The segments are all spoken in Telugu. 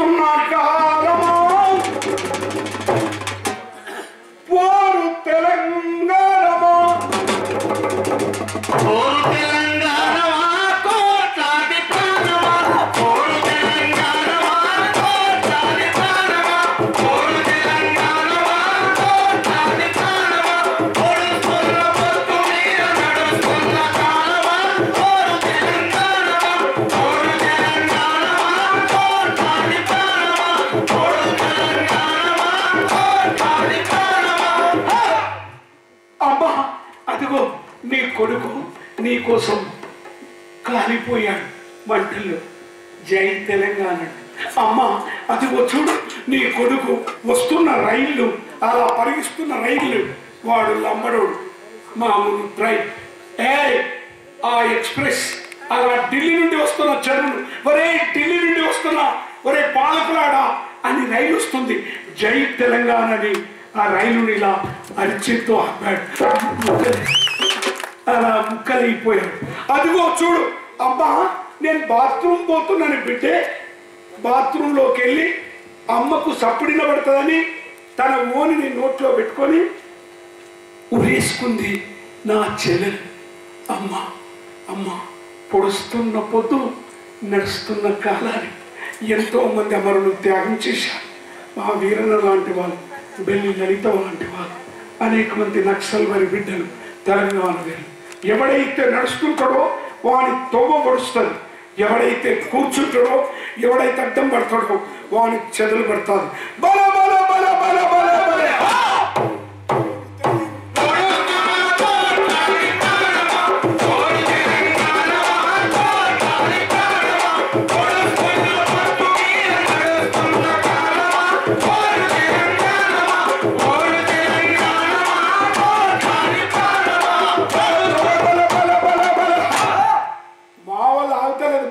వస్తున్న కాలమా పోరు తెలంగాణమా పోరు తెలంగాణమా కోట్లాది ప్రాణమా పోరు తెలంగాణమా కోట్లాది ప్రాణమా పోరు తెలంగాణమా కోట్లాది ప్రాణమా పొడుస్తున్న పొత్తు మీద నడుస్తున్న కాలమా పోరు తెలంగాణమా పోరు తెలంగాణమా కోట్లాది ప్రాణమా పోరు తెలంగాణమా కోట్లాది ప్రాణమా. అబ్బా అదిగో నీ కొడుకు నీ కోసం కాలిపోయాడు మంటల్లో. జై తెలంగాణ. అమ్మ అదిగో చూడు నీ కొడుకు వస్తున్న రైళ్ళు, అలా పరిగిస్తున్న రైళ్ళు. వాడు లమ్మడోడు, మామూలు ట్రైన్. ఆ ఎక్స్ప్రెస్ అలా ఢిల్లీ నుండి వస్తున్న చరువులు, ఒరే ఢిల్లీ నుండి వస్తున్న ఒరే పాలకులాడా అని రైలు వస్తుంది. జై తెలంగాణ అని ఆ రైలుని ఇలా అరిచేత్తో ఆపాడు. అలా ముక్కలైపోయాడు. అదిగో చూడు అమ్మా, నేను బాత్రూమ్ పోతున్నాను బిడ్డే. బాత్రూంలోకి వెళ్ళి అమ్మకు సప్పుడిన పడుతుందని తన ఓనిని నోట్లో పెట్టుకొని ఉరేసుకుంది నా చెల్లెలు. అమ్మ అమ్మ పొడుస్తున్న పొద్దు నడుస్తున్న కాలాన్ని ఎంతో మంది అమరులు త్యాగం చేశారు. మా వీరన్న లాంటి వాళ్ళు, బెల్లి లలిత లాంటి వాళ్ళు, అనేక మంది నక్సల్ వారి బిడ్డలు తెలంగాణ వీరులు. ఎవడైతే నడుస్తుంటాడో వాని తొవ్వ పడుస్తుంది, ఎవడైతే కూర్చుంటాడో ఎవడైతే అడ్డం పడతాడో వాని చెదలు పడతాడు. బల బల బల బల బల బల.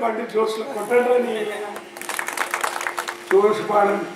బండి జోస్లో కొట్టండి జోస్ పాడండి.